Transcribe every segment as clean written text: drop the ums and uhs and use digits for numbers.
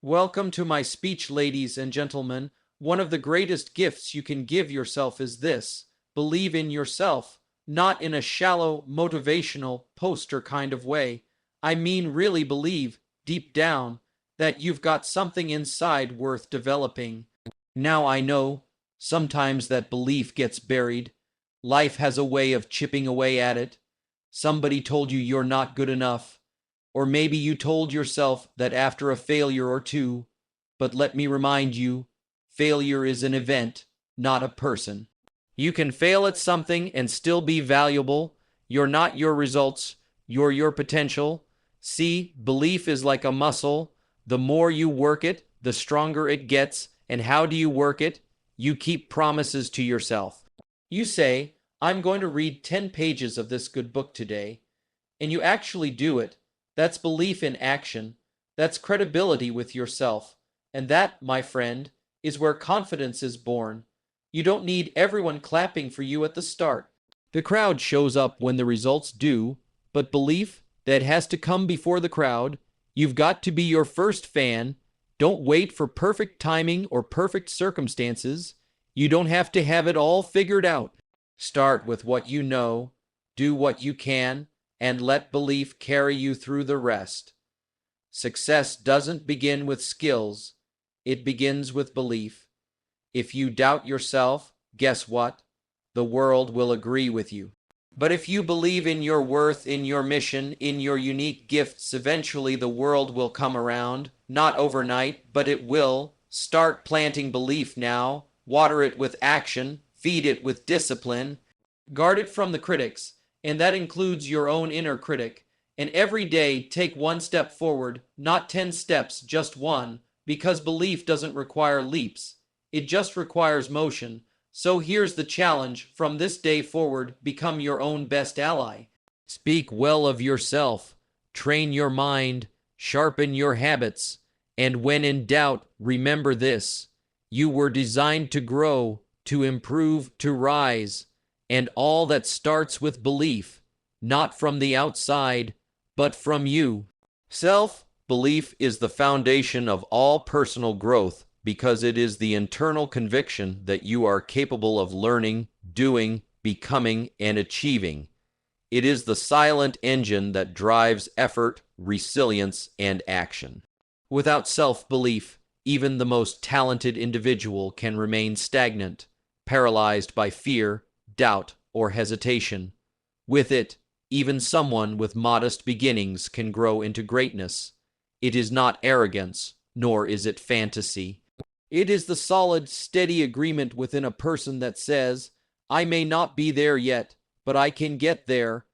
Welcome to my speech, ladies and gentlemen. One of the greatest gifts you can give yourself is this: believe in yourself, not in a shallow, motivational, poster kind of way. I mean, really believe, deep down, that you've got something inside worth developing. Now I know, sometimes that belief gets buried. Life has a way of chipping away at it. Somebody told you you're not good enough. Or maybe you told yourself that after a failure or two, but let me remind you, failure is an event, not a person. You can fail at something and still be valuable. You're not your results, you're your potential. See, belief is like a muscle. The more you work it, the stronger it gets. And how do you work it? You keep promises to yourself. You say, I'm going to read 10 pages of this good book today, and you actually do it. That's belief in action. That's credibility with yourself. And that, my friend, is where confidence is born. You don't need everyone clapping for you at the start. The crowd shows up when the results do, but belief, that has to come before the crowd. You've got to be your first fan. Don't wait for perfect timing or perfect circumstances. You don't have to have it all figured out. Start with what you know, do what you can, and let belief carry you through the rest. Success doesn't begin with skills. It begins with belief. If you doubt yourself, guess what? The world will agree with you. But if you believe in your worth, in your mission, in your unique gifts, eventually the world will come around. Not overnight, but it will. Start planting belief now. Water it with action. Feed it with discipline. Guard it from the critics, and that includes your own inner critic. And every day, take one step forward, not 10 steps, just one, because belief doesn't require leaps. It just requires motion. So here's the challenge. From this day forward, become your own best ally. Speak well of yourself. Train your mind. Sharpen your habits. And when in doubt, remember this: you were designed to grow, to improve, to rise. And all that starts with belief, not from the outside, but from you. Self-belief is the foundation of all personal growth because it is the internal conviction that you are capable of learning, doing, becoming, and achieving. It is the silent engine that drives effort, resilience, and action. Without self-belief, even the most talented individual can remain stagnant, paralyzed by fear, doubt, or hesitation. With it, even someone with modest beginnings can grow into greatness. It is not arrogance, nor is it fantasy. It is the solid, steady agreement within a person that says, I may not be there yet, but I can get there.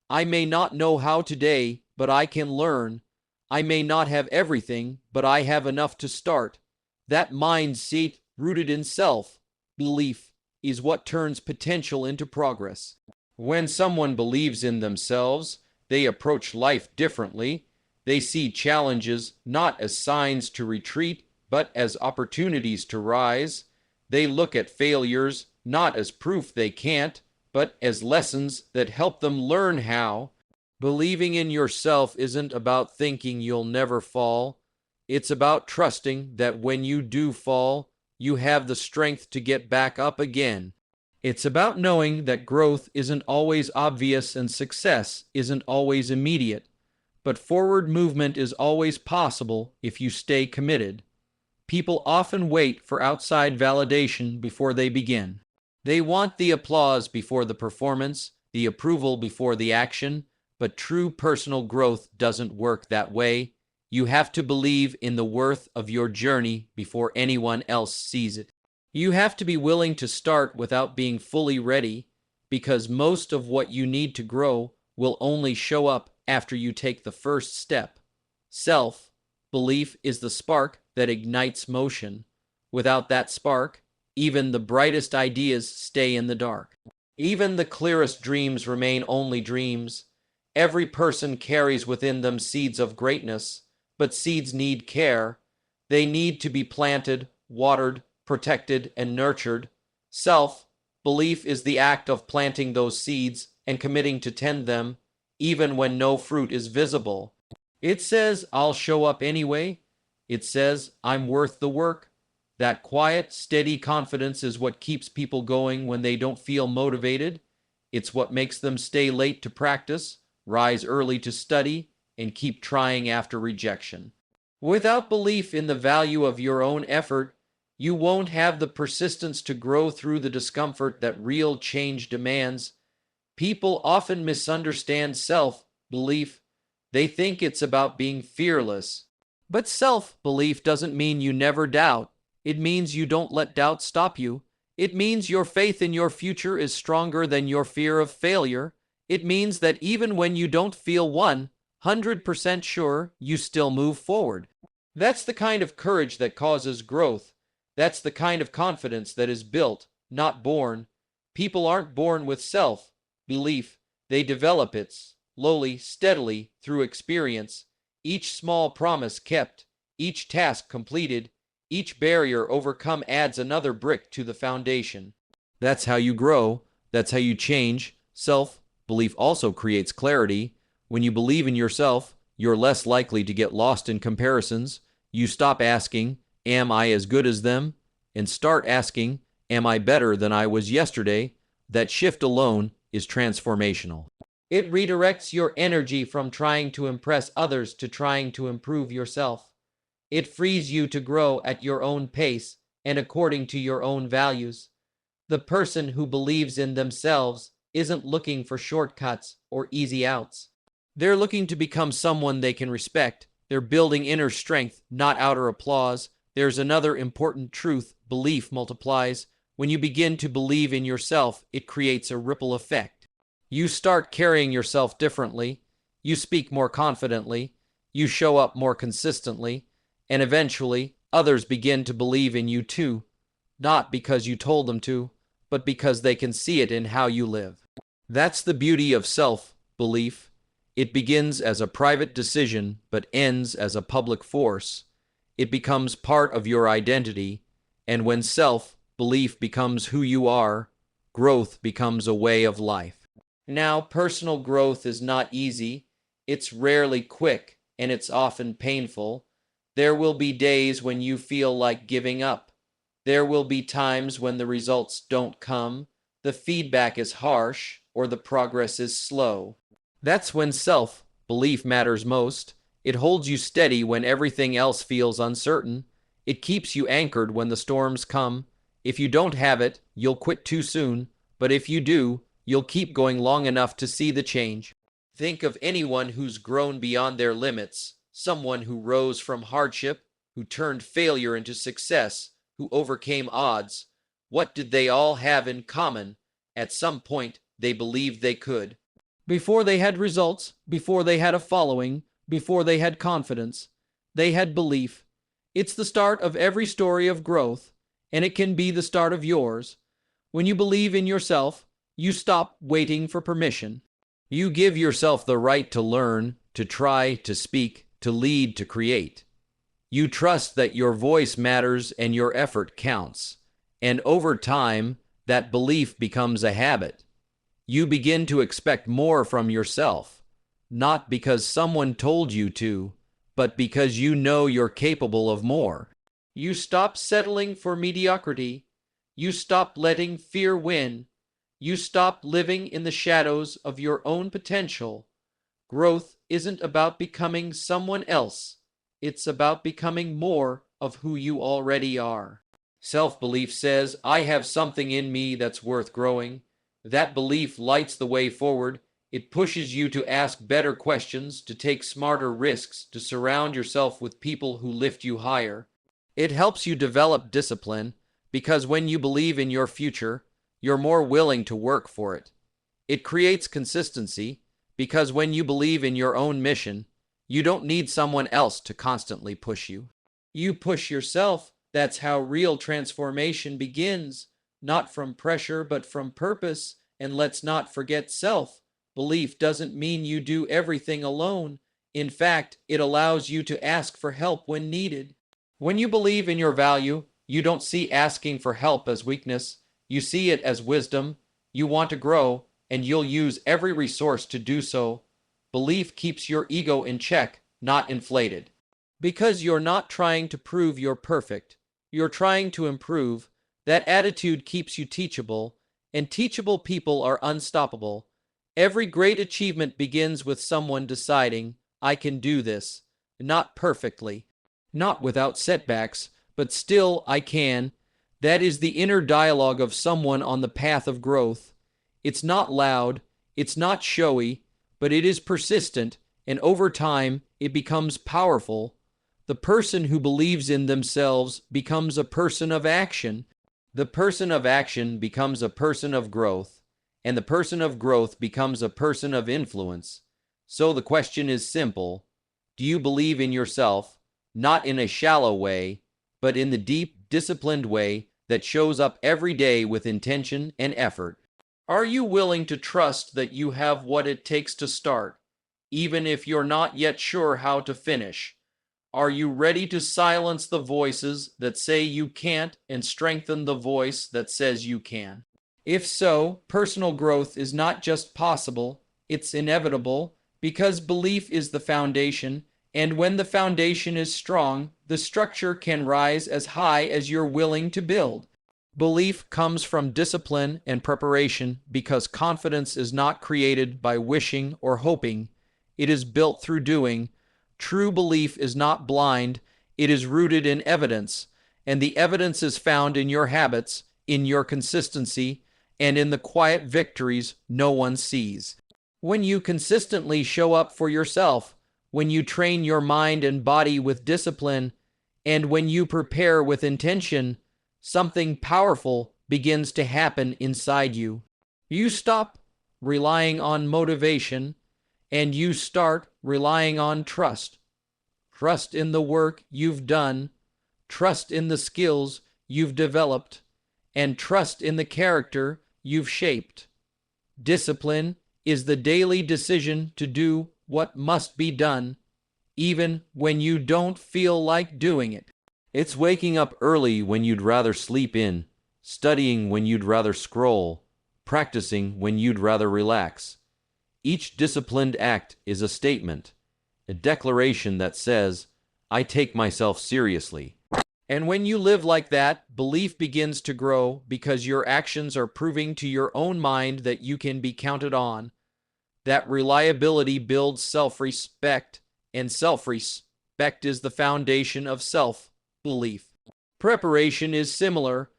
I may not know how today, but I can learn. I may not have everything, but I have enough to start. That mindset, rooted in self-belief, is what turns potential into progress. When someone believes in themselves, they approach life differently. They see challenges not as signs to retreat, but as opportunities to rise. They look at failures not as proof they can't, but as lessons that help them learn how. Believing in yourself isn't about thinking you'll never fall. It's about trusting that when you do fall, you have the strength to get back up again. It's about knowing that growth isn't always obvious and success isn't always immediate, but forward movement is always possible if you stay committed. People often wait for outside validation before they begin. They want the applause before the performance, the approval before the action, but true personal growth doesn't work that way. You have to believe in the worth of your journey before anyone else sees it. You have to be willing to start without being fully ready, because most of what you need to grow will only show up after you take the first step. Self-belief is the spark that ignites motion. Without that spark, even the brightest ideas stay in the dark. Even the clearest dreams remain only dreams. Every person carries within them seeds of greatness. But seeds need care. They need to be planted, watered, protected, and nurtured. Self-belief is the act of planting those seeds and committing to tend them, even when no fruit is visible. It says, I'll show up anyway. It says, I'm worth the work. That quiet, steady confidence is what keeps people going when they don't feel motivated. It's what makes them stay late to practice, rise early to study, and keep trying after rejection. Without belief in the value of your own effort, you won't have the persistence to grow through the discomfort that real change demands. People often misunderstand self-belief. They think it's about being fearless. But self-belief doesn't mean you never doubt. It means you don't let doubt stop you. It means your faith in your future is stronger than your fear of failure. It means that even when you don't feel 100% sure, you still move forward. That's the kind of courage that causes growth. That's the kind of confidence that is built, not born. People aren't born with self-belief. They develop it slowly, steadily, through experience. Each small promise kept, each task completed, each barrier overcome adds another brick to the foundation. That's how you grow. That's how you change. Self-belief also creates clarity. When you believe in yourself, you're less likely to get lost in comparisons. You stop asking, am I as good as them? And start asking, am I better than I was yesterday? That shift alone is transformational. It redirects your energy from trying to impress others to trying to improve yourself. It frees you to grow at your own pace and according to your own values. The person who believes in themselves isn't looking for shortcuts or easy outs. They're looking to become someone they can respect. They're building inner strength, not outer applause. There's another important truth: belief multiplies. When you begin to believe in yourself, it creates a ripple effect. You start carrying yourself differently. You speak more confidently. You show up more consistently. And eventually, others begin to believe in you too, not because you told them to, but because they can see it in how you live. That's the beauty of self-belief. It begins as a private decision, but ends as a public force. It becomes part of your identity, and when self-belief becomes who you are, growth becomes a way of life. Now, personal growth is not easy. It's rarely quick, and it's often painful. There will be days when you feel like giving up. There will be times when the results don't come, the feedback is harsh, or the progress is slow. That's when self-belief matters most. It holds you steady when everything else feels uncertain. It keeps you anchored when the storms come. If you don't have it, you'll quit too soon. But if you do, you'll keep going long enough to see the change. Think of anyone who's grown beyond their limits. Someone who rose from hardship, who turned failure into success, who overcame odds. What did they all have in common? At some point, they believed they could. Before they had results, before they had a following, before they had confidence, they had belief. It's the start of every story of growth, and it can be the start of yours. When you believe in yourself, you stop waiting for permission. You give yourself the right to learn, to try, to speak, to lead, to create. You trust that your voice matters and your effort counts. And over time, that belief becomes a habit. You begin to expect more from yourself, not because someone told you to, but because you know you're capable of more. You stop settling for mediocrity. You stop letting fear win. You stop living in the shadows of your own potential. Growth isn't about becoming someone else. It's about becoming more of who you already are. Self-belief says, I have something in me that's worth growing. That belief lights the way forward. It pushes you to ask better questions, to take smarter risks, to surround yourself with people who lift you higher. It helps you develop discipline, because when you believe in your future, you're more willing to work for it. It creates consistency, because when you believe in your own mission, you don't need someone else to constantly push you. You push yourself. That's how real transformation begins, not from pressure, but from purpose. And let's not forget self-belief doesn't mean you do everything alone. In fact, it allows you to ask for help when needed. When you believe in your value, you don't see asking for help as weakness. You see it as wisdom. You want to grow, and you'll use every resource to do so. Belief keeps your ego in check, not inflated. Because you're not trying to prove you're perfect. You're trying to improve. That attitude keeps you teachable, and teachable people are unstoppable. Every great achievement begins with someone deciding, I can do this. Not perfectly, not without setbacks, but still I can. That is the inner dialogue of someone on the path of growth. It's not loud, it's not showy, but it is persistent, and over time it becomes powerful. The person who believes in themselves becomes a person of action. The person of action becomes a person of growth, and the person of growth becomes a person of influence. So the question is simple. Do you believe in yourself, not in a shallow way, but in the deep, disciplined way that shows up every day with intention and effort? Are you willing to trust that you have what it takes to start, even if you're not yet sure how to finish? Are you ready to silence the voices that say you can't and strengthen the voice that says you can? If so, personal growth is not just possible, it's inevitable, because belief is the foundation, and when the foundation is strong, the structure can rise as high as you're willing to build. Belief comes from discipline and preparation because confidence is not created by wishing or hoping. It is built through doing. True belief is not blind, it is rooted in evidence, and the evidence is found in your habits, in your consistency, and in the quiet victories no one sees. When you consistently show up for yourself, when you train your mind and body with discipline, and when you prepare with intention, something powerful begins to happen inside you. You stop relying on motivation, and you start relying on trust. Trust in the work you've done, trust in the skills you've developed, and trust in the character you've shaped. Discipline is the daily decision to do what must be done, even when you don't feel like doing it. It's waking up early when you'd rather sleep in, studying when you'd rather scroll, practicing when you'd rather relax. Each disciplined act is a statement, a declaration that says, I take myself seriously. And when you live like that, belief begins to grow because your actions are proving to your own mind that you can be counted on. That reliability builds self-respect, and self-respect is the foundation of self-belief. Preparation is similar.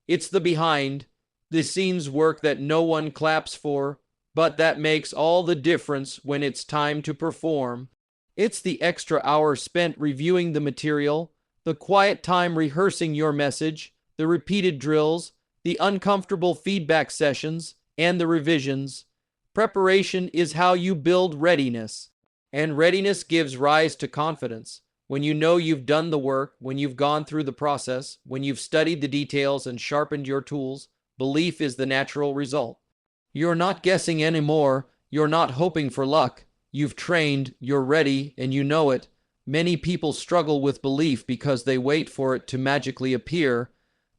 It's the behind the scenes work that no one claps for, but that makes all the difference when it's time to perform. It's the extra hour spent reviewing the material, the quiet time rehearsing your message, the repeated drills, the uncomfortable feedback sessions, and the revisions. Preparation is how you build readiness, and readiness gives rise to confidence. When you know you've done the work, when you've gone through the process, when you've studied the details and sharpened your tools, belief is the natural result. You're not guessing anymore. You're not hoping for luck. You've trained, you're ready, and you know it. Many people struggle with belief because they wait for it to magically appear.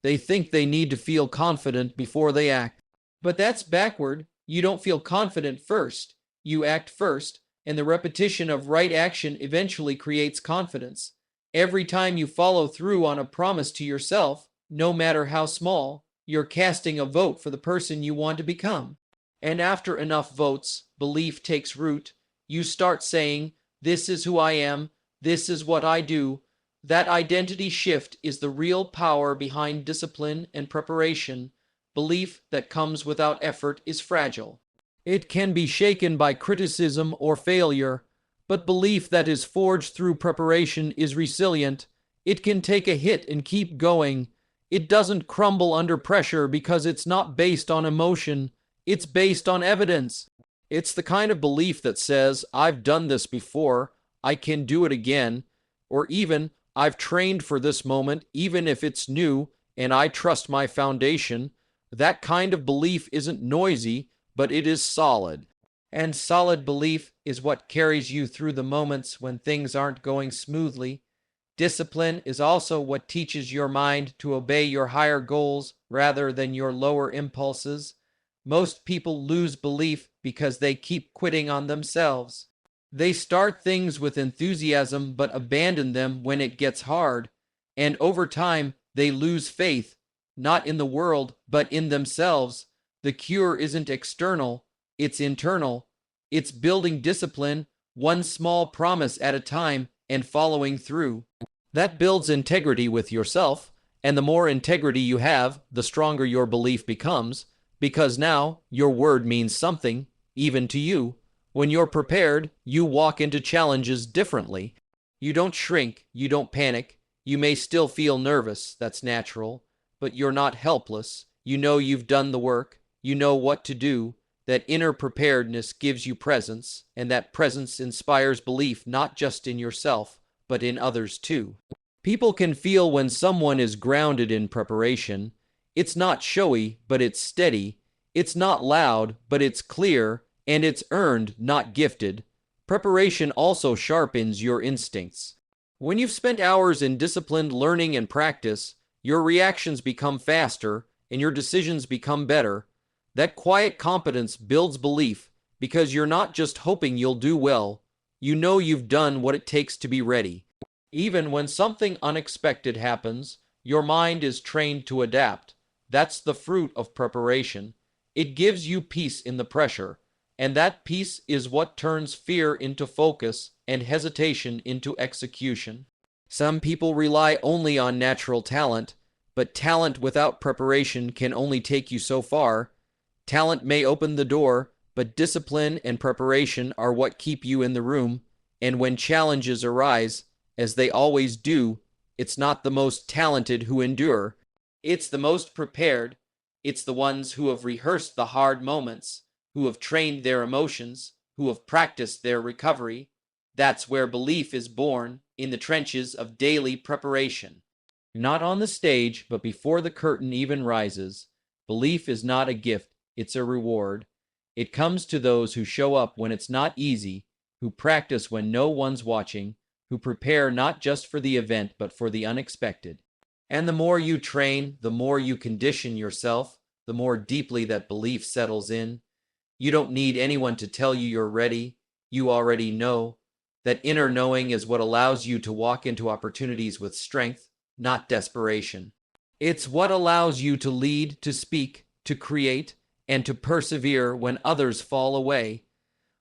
They think they need to feel confident before they act. But that's backward. You don't feel confident first. You act first, and the repetition of right action eventually creates confidence. Every time you follow through on a promise to yourself, no matter how small, you're casting a vote for the person you want to become. And after enough votes, belief takes root. You start saying, this is who I am, this is what I do. That identity shift is the real power behind discipline and preparation. Belief that comes without effort is fragile. It can be shaken by criticism or failure, but belief that is forged through preparation is resilient. It can take a hit and keep going. It doesn't crumble under pressure because it's not based on emotion. It's based on evidence. It's the kind of belief that says, I've done this before, I can do it again, or even, I've trained for this moment, even if it's new, and I trust my foundation. That kind of belief isn't noisy, but it is solid. And solid belief is what carries you through the moments when things aren't going smoothly. Discipline is also what teaches your mind to obey your higher goals rather than your lower impulses. Most people lose belief because they keep quitting on themselves. They start things with enthusiasm but abandon them when it gets hard, and over time they lose faith, not in the world, but in themselves. The cure isn't external, it's internal. It's building discipline, one small promise at a time, and following through. That builds integrity with yourself, and the more integrity you have, the stronger your belief becomes, because now your word means something, even to you. When you're prepared, you walk into challenges differently. You don't shrink, you don't panic. You may still feel nervous, that's natural, but you're not helpless. You know you've done the work, you know what to do. That inner preparedness gives you presence, and that presence inspires belief not just in yourself, but in others too. People can feel when someone is grounded in preparation. It's not showy, but it's steady. It's not loud, but it's clear, and it's earned, not gifted. Preparation also sharpens your instincts. When you've spent hours in disciplined learning and practice, your reactions become faster, and your decisions become better. That quiet competence builds belief because you're not just hoping you'll do well, you know you've done what it takes to be ready. Even when something unexpected happens, your mind is trained to adapt. That's the fruit of preparation. It gives you peace in the pressure, and that peace is what turns fear into focus and hesitation into execution. Some people rely only on natural talent, but talent without preparation can only take you so far. Talent may open the door, but discipline and preparation are what keep you in the room, and when challenges arise, as they always do, it's not the most talented who endure. It's the most prepared. It's the ones who have rehearsed the hard moments, who have trained their emotions, who have practiced their recovery. That's where belief is born, in the trenches of daily preparation. Not on the stage, but before the curtain even rises. Belief is not a gift. It's a reward. It comes to those who show up when it's not easy, who practice when no one's watching, who prepare not just for the event but for the unexpected. And the more you train, the more you condition yourself, the more deeply that belief settles in. You don't need anyone to tell you you're ready. You already know. That inner knowing is what allows you to walk into opportunities with strength, not desperation. It's what allows you to lead, to speak, to create, and to persevere when others fall away.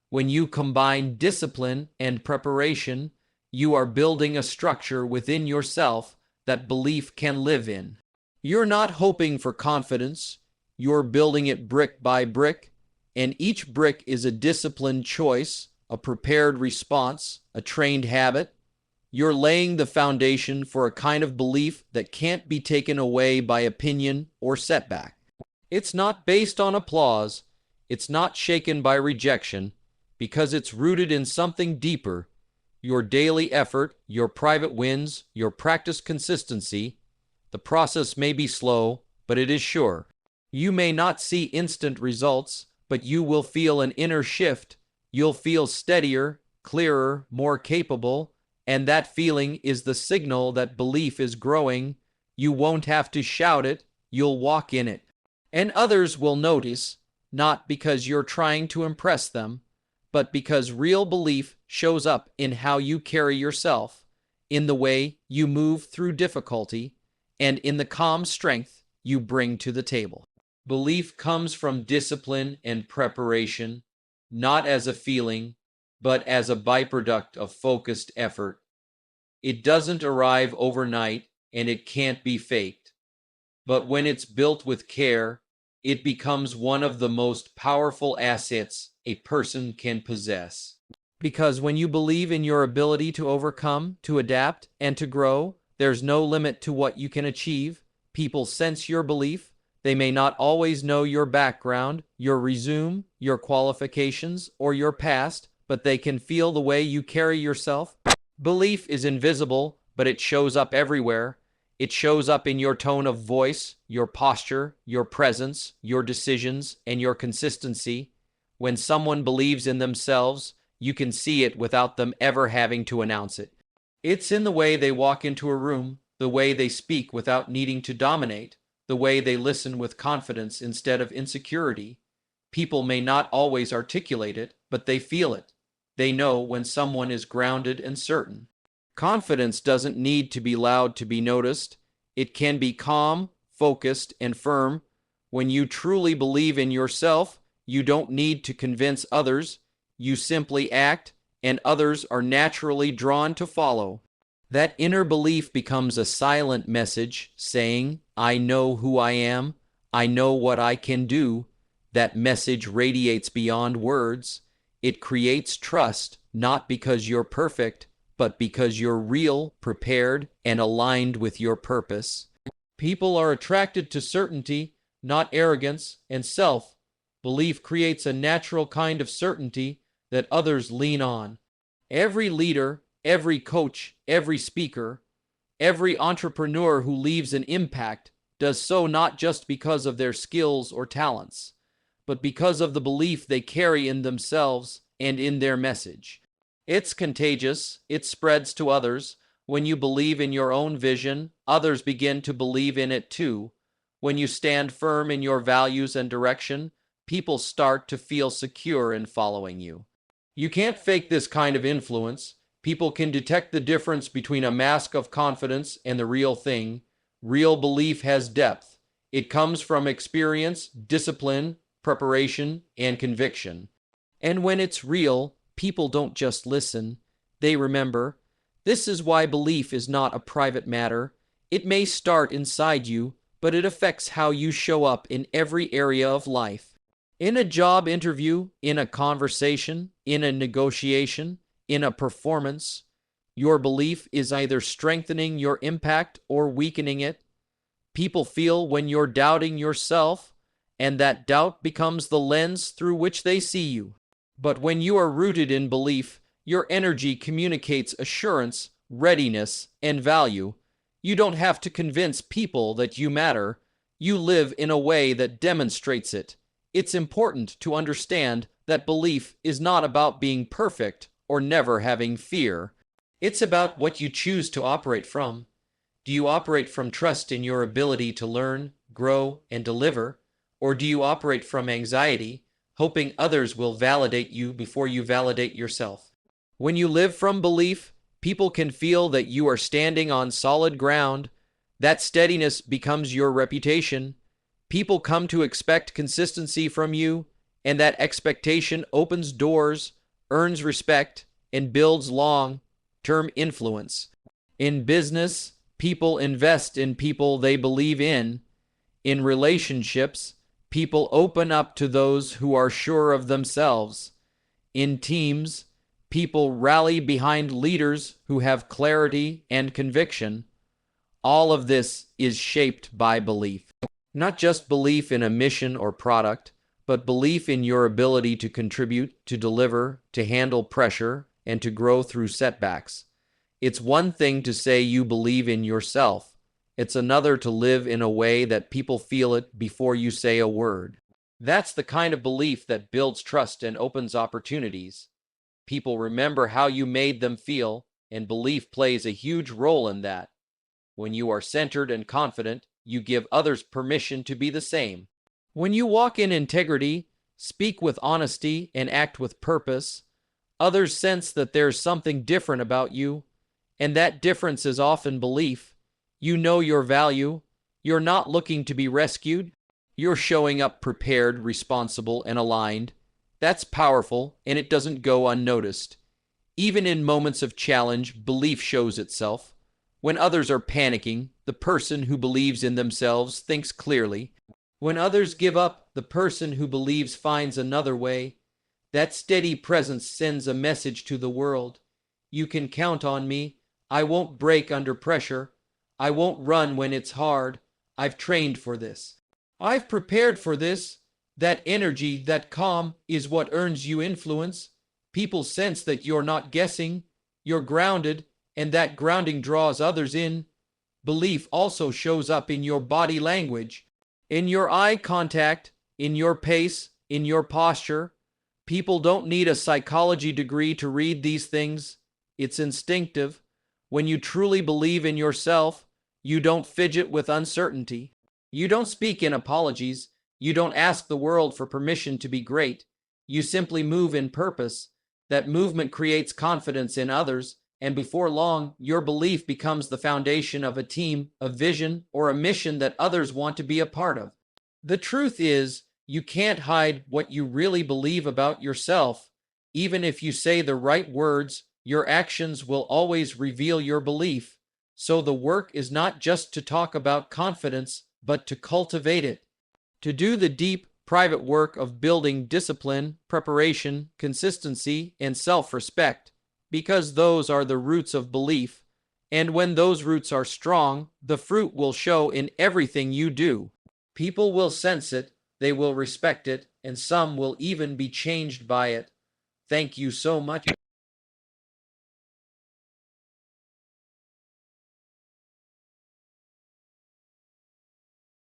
When you combine discipline and preparation, you are building a structure within yourself that belief can live in. You're not hoping for confidence, you're building it brick by brick, and each brick is a disciplined choice, a prepared response, a trained habit. You're laying the foundation for a kind of belief that can't be taken away by opinion or setback. It's not based on applause. It's not shaken by rejection, because it's rooted in something deeper. Your daily effort, your private wins, your practice consistency. The process may be slow, but it is sure. You may not see instant results, but you will feel an inner shift. You'll feel steadier, clearer, more capable, and that feeling is the signal that belief is growing. You won't have to shout it, you'll walk in it. And others will notice, not because you're trying to impress them, but because real belief shows up in how you carry yourself, in the way you move through difficulty, and in the calm strength you bring to the table. Belief comes from discipline and preparation, not as a feeling, but as a byproduct of focused effort. It doesn't arrive overnight, and it can't be faked. But when it's built with care, it becomes one of the most powerful assets a person can possess. Because when you believe in your ability to overcome, to adapt, and to grow, there's no limit to what you can achieve. People sense your belief. They may not always know your background, your resume, your qualifications, or your past, but they can feel the way you carry yourself. Belief is invisible, but it shows up everywhere. It shows up in your tone of voice, your posture, your presence, your decisions, and your consistency. When someone believes in themselves, you can see it without them ever having to announce it. It's in the way they walk into a room, the way they speak without needing to dominate, the way they listen with confidence instead of insecurity. People may not always articulate it, but they feel it. They know when someone is grounded and certain. Confidence doesn't need to be loud to be noticed. It can be calm, focused, and firm. When you truly believe in yourself, you don't need to convince others. You simply act, and others are naturally drawn to follow. That inner belief becomes a silent message saying, I know who I am. I know what I can do. That message radiates beyond words. It creates trust, not because you're perfect, but because you're real, prepared, and aligned with your purpose. People are attracted to certainty, not arrogance, and self-belief creates a natural kind of certainty that others lean on. Every leader, every coach, every speaker, every entrepreneur who leaves an impact does so not just because of their skills or talents, but because of the belief they carry in themselves and in their message. It's contagious. It spreads to others. When you believe in your own vision, others begin to believe in it too. When you stand firm in your values and direction, people start to feel secure in following you. You can't fake this kind of influence. People can detect the difference between a mask of confidence and the real thing. Real belief has depth. It comes from experience, discipline, preparation, and conviction. And when it's real, people don't just listen, they remember. This is why belief is not a private matter. It may start inside you, but it affects how you show up in every area of life. In a job interview, in a conversation, in a negotiation, in a performance, your belief is either strengthening your impact or weakening it. People feel when you're doubting yourself, and that doubt becomes the lens through which they see you. But when you are rooted in belief, your energy communicates assurance, readiness, and value. You don't have to convince people that you matter. You live in a way that demonstrates it. It's important to understand that belief is not about being perfect or never having fear. It's about what you choose to operate from. Do you operate from trust in your ability to learn, grow, and deliver? Or do you operate from anxiety, hoping others will validate you before you validate yourself? When you live from belief, people can feel that you are standing on solid ground. That steadiness becomes your reputation. People come to expect consistency from you, and that expectation opens doors, earns respect, and builds long-term influence. In business, people invest in people they believe in. In relationships, people open up to those who are sure of themselves. In teams, people rally behind leaders who have clarity and conviction. All of this is shaped by belief. Not just belief in a mission or product, but belief in your ability to contribute, to deliver, to handle pressure, and to grow through setbacks. It's one thing to say you believe in yourself. It's another to live in a way that people feel it before you say a word. That's the kind of belief that builds trust and opens opportunities. People remember how you made them feel, and belief plays a huge role in that. When you are centered and confident, you give others permission to be the same. When you walk in integrity, speak with honesty, and act with purpose, others sense that there's something different about you, and that difference is often belief. You know your value. You're not looking to be rescued. You're showing up prepared, responsible, and aligned. That's powerful, and it doesn't go unnoticed. Even in moments of challenge, belief shows itself. When others are panicking, the person who believes in themselves thinks clearly. When others give up, the person who believes finds another way. That steady presence sends a message to the world. You can count on me. I won't break under pressure. I won't run when it's hard. I've trained for this. I've prepared for this. That energy, that calm, is what earns you influence. People sense that you're not guessing. You're grounded, and that grounding draws others in. Belief also shows up in your body language, in your eye contact, in your pace, in your posture. People don't need a psychology degree to read these things. It's instinctive. When you truly believe in yourself, you don't fidget with uncertainty. You don't speak in apologies. You don't ask the world for permission to be great. You simply move in purpose. That movement creates confidence in others, and before long, your belief becomes the foundation of a team, a vision, or a mission that others want to be a part of. The truth is, you can't hide what you really believe about yourself. Even if you say the right words, your actions will always reveal your belief. So the work is not just to talk about confidence, but to cultivate it. To do the deep, private work of building discipline, preparation, consistency, and self-respect, because those are the roots of belief. And when those roots are strong, the fruit will show in everything you do. People will sense it, they will respect it, and some will even be changed by it. Thank you so much.